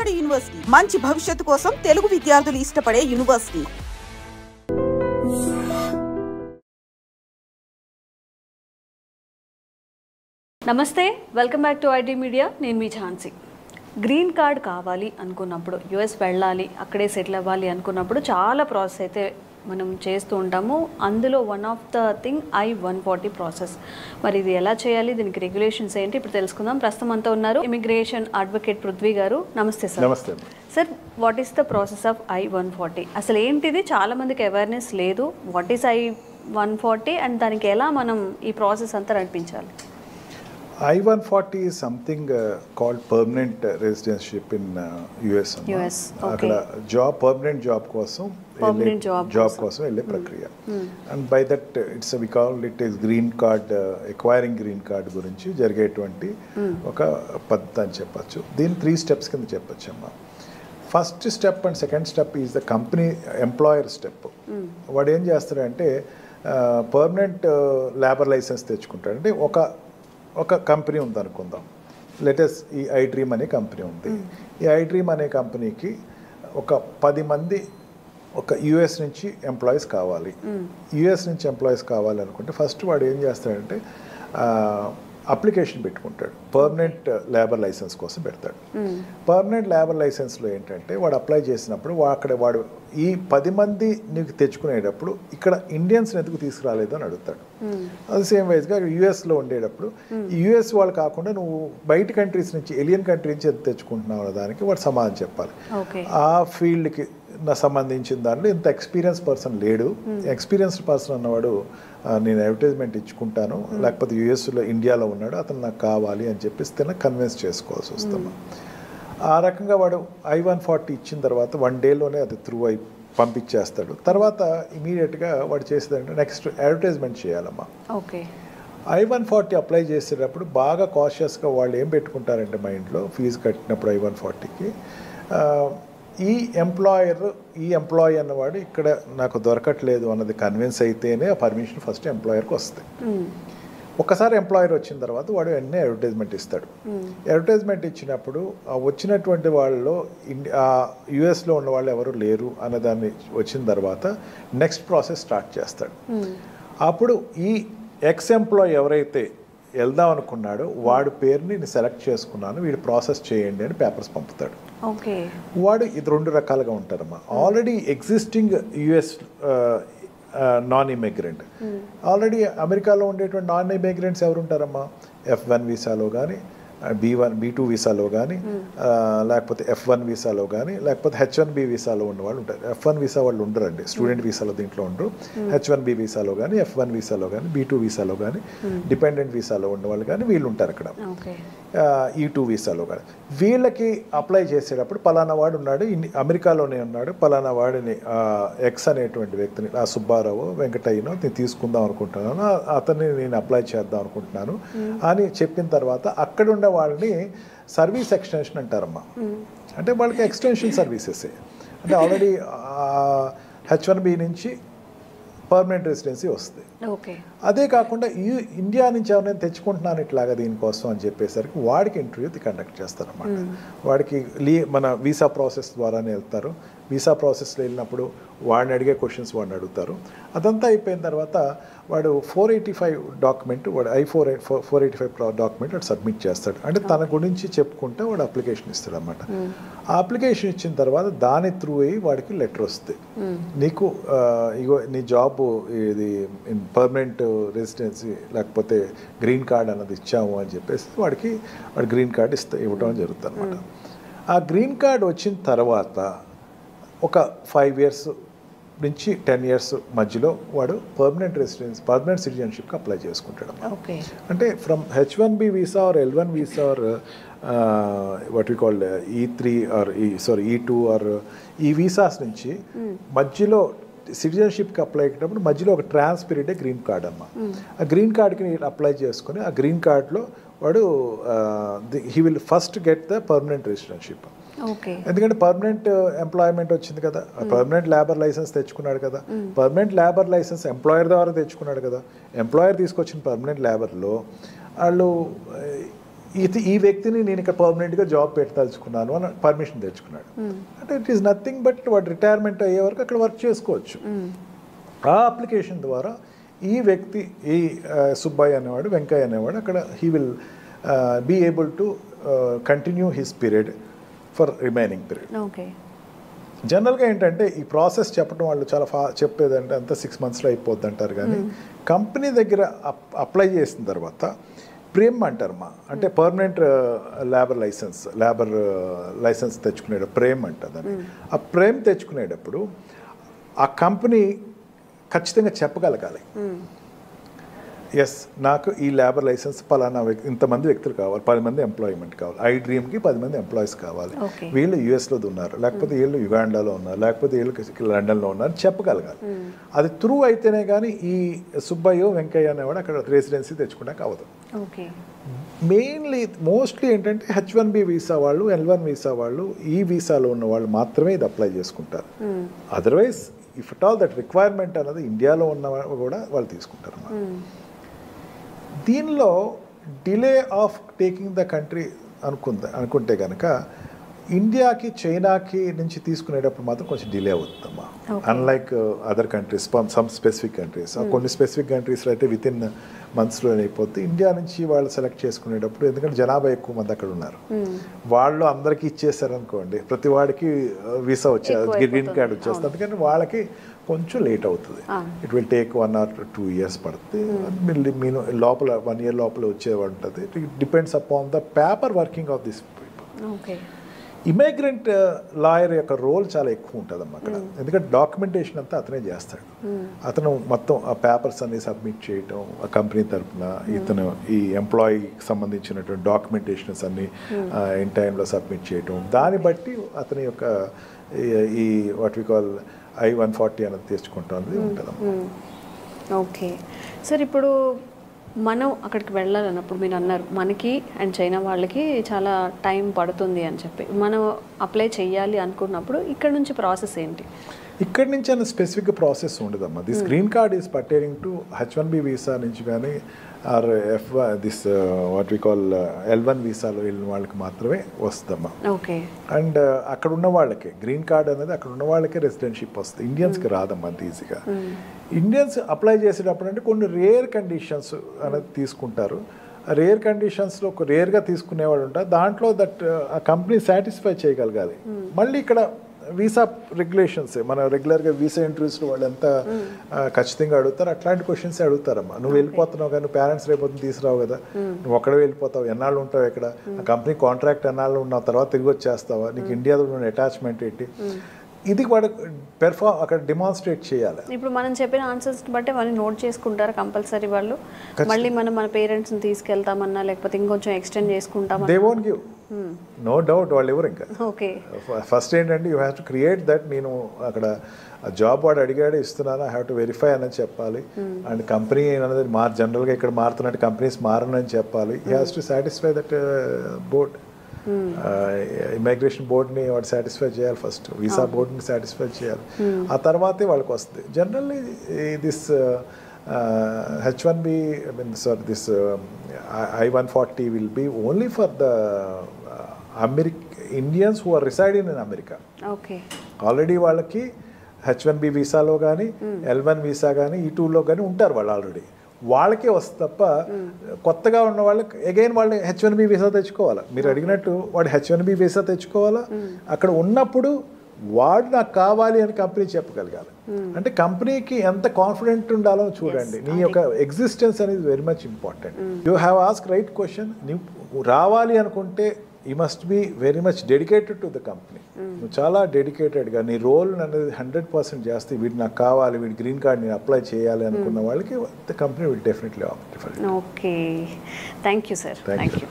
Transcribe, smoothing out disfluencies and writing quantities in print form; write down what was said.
రాజోడి university మంచి భవిష్యత్తు కోసం తెలుగు విద్యార్థులు ఇష్టపడే యూనివర్సిటీ. నమస్తే, welcome back to IT media. నేను మీ ఝాన్సీ. గ్రీన్ కార్డ్ కావాలి అనుకున్నప్పుడు, యుఎస్ వెళ్ళాలి, అక్కడే సెటిల్ అవ్వాలి అనుకున్నప్పుడు చాలా ప్రాసెస్ అయితే మనం చేస్తూ ఉంటాము. అందులో one of the thing I-140 process. మరి ఇది ఎలా చేయాలి, దీనికి రెగ్యులేషన్స్ ఏంటి, ఇప్పుడు తెలుసుకుందాం. ప్రస్తుతం అంతా ఉన్నారు ఇమిగ్రేషన్ అడ్వకేట్ పృథ్వీ గారు. నమస్తే సార్. నమస్తే sir. What is the process of I-140? అసలు ఏంటిది? చాలా మందికి అవేర్నెస్ లేదు. వాట్ ఈస్ I-140 అండ్ దానికి ఎలా మనం ఈ ప్రాసెస్ అంతా నడిపించాలి? I-140 is something called permanent residency in US. అక్కడ permanent job కోసం వెళ్ళే ప్రక్రియ. And by that we call it is green card, acquiring green card గురించి జరిగేటువంటి ఒక పద్ధతి అని చెప్పచ్చు. దీని 3 steps కింద చెప్పచ్చు అమ్మా. First step and second step is the company employer step. వాడు ఏం చేస్తాడంటే పర్మనెంట్ లేబర్ లైసెన్స్ తెచ్చుకుంటాడు. అంటే ఒక కంపెనీ ఉంది అనుకుందాం. లెటెస్ ఈ iDream అనే కంపెనీ ఉంది. ఈ iDream అనే కంపెనీకి ఒక 10 మంది ఒక యుఎస్ నుంచి ఎంప్లాయీస్ కావాలి. యుఎస్ నుంచి ఎంప్లాయీస్ కావాలి అనుకుంటే ఫస్ట్ వాడు ఏం చేస్తాడంటే అప్లికేషన్ పెట్టుకుంటాడు. పర్మనెంట్ లేబర్ లైసెన్స్ కోసం పెడతాడు. పర్మనెంట్ లేబర్ లైసెన్స్లో ఏంటంటే వాడు అప్లై చేసినప్పుడు వాడు ఈ 10 మంది నీకు తెచ్చుకునేటప్పుడు ఇక్కడ ఇండియన్స్ని ఎందుకు తీసుకురాలేదు అని అడుగుతాడు. అది సేమ్ వైజ్గా యుఎస్లో ఉండేటప్పుడు యుఎస్ వాళ్ళు కాకుండా నువ్వు బయట కంట్రీస్ నుంచి, ఎలియన్ కంట్రీ నుంచి ఎంత తెచ్చుకుంటున్నావు అనే దానికి వాడు సమాధానం చెప్పాలి. ఆ ఫీల్డ్కి సంబంధించిన దాంట్లో ఇంత ఎక్స్పీరియన్స్ పర్సన్ లేడు. ఎక్స్పీరియన్స్డ్ పర్సన్ అన్నవాడు నేను అడ్వర్టైజ్మెంట్ ఇచ్చుకుంటాను, లేకపోతే యుఎస్లో ఇండియాలో ఉన్నాడు, అతను నాకు కావాలి అని చెప్పేసి కన్విన్స్ చేసుకోవాల్సి వస్తాము. ఆ రకంగా వాడు I-140 ఇచ్చిన తర్వాత 1 డేలోనే అది త్రూ అయి పంపించేస్తాడు. తర్వాత ఇమీడియట్గా వాడు చేసేదంటే నెక్స్ట్ అడ్వర్టైజ్మెంట్ చేయాలమ్మా. ఓకే. I-140 అప్లై చేసేటప్పుడు బాగా కాషియస్గా వాళ్ళు ఏం పెట్టుకుంటారంటే మైండ్లో ఫీజు కట్టినప్పుడు I-140కి ఈ ఎంప్లాయీ అన్నవాడు ఇక్కడ నాకు దొరకట్లేదు అన్నది కన్విన్స్ అయితేనే ఆ పర్మిషన్ ఫస్ట్ ఎంప్లాయర్కి వస్తాయి. ఒకసారి ఎంప్లాయర్ వచ్చిన తర్వాత వాడు వెంటనే అడ్వర్టైజ్మెంట్ ఇస్తాడు. అడ్వర్టైజ్మెంట్ ఇచ్చినప్పుడు వచ్చినటువంటి వాళ్ళలో యుఎస్లో ఉన్న వాళ్ళు ఎవరు లేరు అన్నదాన్ని వచ్చిన తర్వాత నెక్స్ట్ ప్రాసెస్ స్టార్ట్ చేస్తాడు. అప్పుడు ఈ ఎంప్లాయీ ఎవరైతే వెళ్దాం అనుకున్నాడో వాడి పేరుని నేను సెలెక్ట్ చేసుకున్నాను, వీడు ప్రాసెస్ చేయండి అని పేపర్స్ పంపుతాడు. వాడు ఇది 2 రకాలుగా ఉంటారమ్మా. Already existing US non immigrant, already అమెరికాలో ఉండేటువంటి నాన్ ఇమిగ్రెంట్స్ ఎవరు ఉంటారమ్మా? F1 వీసాలో కానీ, B2 వీసాలో కానీ, లేకపోతే F1 వీసాలో కానీ, లేకపోతే H1B వీసాలో ఉన్న వాళ్ళు ఉంటారు. F1 వీసా వాళ్ళు ఉండరండి, స్టూడెంట్ వీసాలో దీంట్లో ఉండరు. H1B వీసాలో కానీ, F1 వీసాలో కానీ, B2 వీసాలో కానీ, డిపెండెంట్ వీసాలో ఉన్న వాళ్ళు కానీ వీళ్ళు ఉంటారు అక్కడ. E2 వీసాలో కానీ వీళ్ళకి అప్లై చేసేటప్పుడు పలానా వాడు ఉన్నాడు, అమెరికాలోనే ఉన్నాడు, పలానా వాడిని ఎక్స్ అనేటువంటి వ్యక్తిని, ఆ సుబ్బారావు వెంకటయ్యనో నేను తీసుకుందాం అనుకుంటున్నాను, అతన్ని నేను అప్లై చేద్దాం అనుకుంటున్నాను అని చెప్పిన తర్వాత అక్కడ ఉండే వాళ్ళని సర్వీస్ ఎక్స్టెన్షన్ అంటారమ్మా. అంటే వాళ్ళకి ఎక్స్టెన్షన్ సర్వీసెస్. అంటే ఆల్రెడీ H1B నుంచి పర్మనెంట్ రెసిడెన్సీ వస్తుంది. అదే కాకుండా ఇండియా నుంచి ఎవరైనా తెచ్చుకుంటున్నాను ఇట్లాగా దీనికోసం అని చెప్పేసరికి వాడికి ఇంటర్వ్యూ కండక్ట్ చేస్తారన్నమాట. వాడికి మన వీసా ప్రాసెస్ ద్వారానే వెళ్తారు. వీసా ప్రాసెస్లో వెళ్ళినప్పుడు వాడిని అడిగే క్వశ్చన్స్ వాడిని అడుగుతారు. అదంతా అయిపోయిన తర్వాత వాడు 485 డాక్యుమెంట్, వాడు I-485 డాక్యుమెంట్ వాడు సబ్మిట్ చేస్తాడు. అంటే తన గురించి చెప్పుకుంటే వాడు అప్లికేషన్ ఇస్తాడు అన్నమాట. ఆ అప్లికేషన్ ఇచ్చిన తర్వాత దాని త్రూ అయ్యి వాడికి లెటర్ వస్తుంది, నీకు ఇగో నీ జాబ్ ఇది పర్మనెంట్ రెసిడెన్సీ లేకపోతే గ్రీన్ కార్డ్ అన్నది ఇచ్చాము అని చెప్పేసి వాడు గ్రీన్ కార్డ్ ఇవ్వడం జరుగుతుంది అన్నమాట. ఆ గ్రీన్ కార్డ్ వచ్చిన తర్వాత ఒక 5 years నుంచి 10 years మధ్యలో వాడు పర్మనెంట్ సిటిజన్షిప్కి అప్లై చేసుకుంటాడు. అంటే from H1B visa or L1 visa or what we call E3 or E2 or ఈ వీసాస్ నుంచి మధ్యలో సిటిజన్షిప్కి అప్లై అయ్యేటప్పుడు మధ్యలో ఒక ట్రాన్స్ పీరియడే గ్రీన్ కార్డ్ అమ్మ. ఆ గ్రీన్ కార్డ్కి అప్లై చేసుకుని ఆ గ్రీన్ కార్డ్లో వాడు he will first get the permanent residentship. ఎందుకంటే పర్మనెంట్ ఎంప్లాయ్మెంట్ వచ్చింది కదా, పర్మనెంట్ లేబర్ లైసెన్స్ తెచ్చుకున్నాడు కదా, పర్మనెంట్ లేబర్ లైసెన్స్ ఎంప్లాయర్ ద్వారా తెచ్చుకున్నాడు కదా. ఎంప్లాయర్ తీసుకొచ్చిన పర్మనెంట్ లేబర్లో వాళ్ళు ఈ వ్యక్తిని నేను ఇక్కడ పర్మనెంట్గా జాబ్ పెట్టదలుచుకున్నాను అని పర్మిషన్ తెచ్చుకున్నాడు. అంటే ఇట్ ఈస్ నథింగ్ బట్ వాడు రిటైర్మెంట్ అయ్యే వరకు అక్కడ వర్క్ చేసుకోవచ్చు. ఆ అప్లికేషన్ ద్వారా ఈ వ్యక్తి, ఈ సుబ్బయ్య అనేవాడు, వెంకయ్య అనేవాడు అక్కడ he will be able to continue his period for remaining period. Okay. జనరల్గా ఏంటంటే ఈ ప్రాసెస్ చెప్పడం వాళ్ళు చాలా చెప్పేదంటే అంతా 6 monthsలో అయిపోద్ది అంటారు. కానీ కంపెనీ దగ్గర అప్లై చేసిన తర్వాత ప్రేమ్ అంటారమ్మా, అంటే పర్మనెంట్ లేబర్ లైసెన్స్ తెచ్చుకునేటప్పుడు ప్రేమ్ అంటుందని. ఆ ప్రేమ్ తెచ్చుకునేటప్పుడు ఆ కంపెనీ ఖచ్చితంగా చెప్పగలగాలి, ఎస్ నాకు ఈ లేబర్ లైసెన్స్ పలానా ఇంతమంది వ్యక్తులు కావాలి, 10 మంది ఎంప్లాయ్మెంట్ కావాలి, iDreamకి 10 మంది ఎంప్లాయీస్ కావాలి, వీళ్ళు యుఎస్లో ఉన్నారు, లేకపోతే వీళ్ళు యుగాండాలో ఉన్నారు, లేకపోతే వీళ్ళు లండన్లో ఉన్నారు చెప్పగలగాలి. అది త్రూ అయితేనే కానీ ఈ సుబ్బయ్య వెంకయ్య అనేవాడు అక్కడ రెసిడెన్సీ తెచ్చుకోవడానికి అవ్వదు. మోస్ట్లీ ఏంటంటే H1B వీసా వాళ్ళు, L1 వీసా వాళ్ళు, ఈ వీసాలో ఉన్న వాళ్ళు మాత్రమే ఇది అప్లై చేసుకుంటారు. Otherwise if it all that requirement అన్నది ఇండియాలో ఉన్న కూడా వాళ్ళు తీసుకుంటారు. దీనిలో delay of taking the country అనుకుంటే కనుక ఇండియాకి చైనాకి నుంచి తీసుకునేటప్పుడు మాత్రం కొంచెం డిలే అవుతుందమ్మా. Unlike other countries, some specific countries, కొన్ని స్పెసిఫిక్ కంట్రీస్లో అయితే వితిన్ మంత్స్లో అయిపోతుంది. ఇండియా నుంచి వాళ్ళు సెలెక్ట్ చేసుకునేటప్పుడు, ఎందుకంటే జనాభా ఎక్కువ మంది అక్కడ ఉన్నారు, వాళ్ళు అందరికీ ఇచ్చేసారనుకోండి, ప్రతి వాడికి వీసా గ్రీన్ కార్డ్ వచ్చేస్తుంది. అందుకని వాళ్ళకి కొంచెం లేట్ అవుతుంది. It will take 1 or 2 years పడుతుంది. మీరు లోపల 1 year లోపల వచ్చేవాడు ఉంటుంది. It depends upon the paper working of this people. Immigrant lawyer యొక్క రోల్ చాలా ఎక్కువ ఉంటుందమ్మా అక్కడ, ఎందుకంటే డాక్యుమెంటేషన్ అంతా అతనే చేస్తాడు. అతను మొత్తం ఆ పేపర్స్ అన్ని సబ్మిట్ చేయటం, ఆ కంపెనీ తరఫున ఇతను ఈ ఎంప్లాయీకి సంబంధించినటువంటి డాక్యుమెంటేషన్స్ అన్ని ఇన్ టైంలో సబ్మిట్ చేయటం, దాన్ని బట్టి అతని యొక్క ఈ వాట్ వి కాల్ I-140 అనేది తెచ్చుకుంటాం అనేది ఉంటుందమ్మా. ఓకే సార్, ఇప్పుడు మనం అక్కడికి వెళ్ళాలన్నప్పుడు మీరు అన్నారు మనకి అండ్ చైనా వాళ్ళకి చాలా టైం పడుతుంది అని చెప్పి, మనం అప్లై చేయాలి అనుకున్నప్పుడు ఇక్కడ నుంచి ప్రాసెస్ ఏంటి? ఇక్కడ నుంచి అన్న స్పెసిఫిక్ ప్రాసెస్ ఉండదమ్మా. This green card is pertaining to H1B visa నుంచి కానీ or this what we call L1 వీసాలో వెళ్ళిన వాళ్ళకి మాత్రమే వస్తుందమ్మా. ఓకే. అండ్ అక్కడ ఉన్న వాళ్ళకి గ్రీన్ కార్డ్ అనేది అక్కడ ఉన్న వాళ్ళకే రెసిడెన్షిప్ వస్తుంది, ఇండియన్స్కి రాదమ్మా అంత ఈజీగా. ఇండియన్స్ అప్లై చేసేటప్పుడు అంటే కొన్ని రేర్ కండిషన్స్ అనేది తీసుకుంటారు. రేర్ కండిషన్స్లో ఒక రేర్గా తీసుకునేవాడు ఉంటారు. దాంట్లో దట్ ఆ కంపెనీ సాటిస్ఫై చేయగలగాలి. మళ్ళీ ఇక్కడ వీసా రెగ్యులేషన్స్, మన రెగ్యులర్గా వీసా ఇంటర్వ్యూస్లో వాళ్ళు ఎంత ఖచ్చితంగా అడుగుతారు, అట్లాంటి క్వశ్చన్స్ అడుగుతారమ్మా. నువ్వు వెళ్ళిపోతున్నావు కానీ నువ్వు పేరెంట్స్ రేపు తీసుకురావు కదా, నువ్వు ఒక్కడే వెళ్ళిపోతావు, ఎన్నాళ్ళు ఉంటావు ఇక్కడ, ఆ కంపెనీ కాంట్రాక్ట్ ఎన్నాళ్ళు ఉన్నావు, తర్వాత తిరిగి వచ్చేస్తావా, నీకు ఇండియాలో ఉన్న అటాచ్మెంట్ ఏంటి, ఇది వాడు అక్కడ డిమాన్స్ట్రేట్ చేయాలి. ఇప్పుడు మనం చెప్పిన ఆన్సర్స్ బట్టి వాళ్ళు నోట్ చేసుకుంటారు కంపల్సరీ వాళ్ళు. మళ్ళీ మనం మన పేరెంట్స్ని తీసుకెళ్తామన్నా లేకపోతే ఇంకొంచెం ఎక్స్టెండ్ చేసుకుంటామన్నా they won't give, no doubt వాళ్ళు ఎవరు. ఇంకా ఓకే, ఫస్ట్ ఏంటంటే you have to create that, నేను అక్కడ జాబ్ వాడు అడిగాడు ఇస్తున్నాను, ఐ హ్యావ్ టు వెరిఫై అని చెప్పాలి. అండ్ కంపెనీ అనేది జనరల్గా ఇక్కడ మారుతున్నట్టు కంపెనీస్ మారనని చెప్పాలి. He has to satisfy that board, immigration బోర్డ్ని వాడు సాటిస్ఫై చేయాలి ఫస్ట్, వీసా బోర్డ్ని సాటిస్ఫై చేయాలి, ఆ తర్వాతే వాళ్ళకి వస్తుంది. Generally this H1B, this I-140 will be only for the Indians who are residing in America. Okay. Already వాళ్ళకి H1B వీసాలో కానీ L1 వీసా కానీ ఈ టూలో కానీ ఉంటారు వాళ్ళు ఆల్రెడీ, వాళ్ళకే వస్తుంది తప్ప కొత్తగా ఉన్న వాళ్ళకి అగైన్ వాళ్ళు H1B వీసా తెచ్చుకోవాలా. మీరు అడిగినట్టు వాడు H1B వీసా తెచ్చుకోవాలా, అక్కడ ఉన్నప్పుడు వాడు నాకు కావాలి అని కంపెనీ చెప్పగలగాలి. అంటే కంపెనీకి ఎంత కాన్ఫిడెంట్ ఉండాలో చూడండి. నీ యొక్క ఎగ్జిస్టెన్స్ అనేది very much important. You have ask right question. నువ్వు రావాలి అనుకుంటే you must be very much dedicated to the company. నువ్వు చాలా డెడికేటెడ్గా నీ రోల్ అనేది 100% చేస్తే వీడు నాకు కావాలి, వీడి గ్రీన్ కార్డ్ నేను అప్లై చేయాలి అనుకున్న వాళ్ళకి the company will definitely opt for it. Okay, thank you sir. Thank you.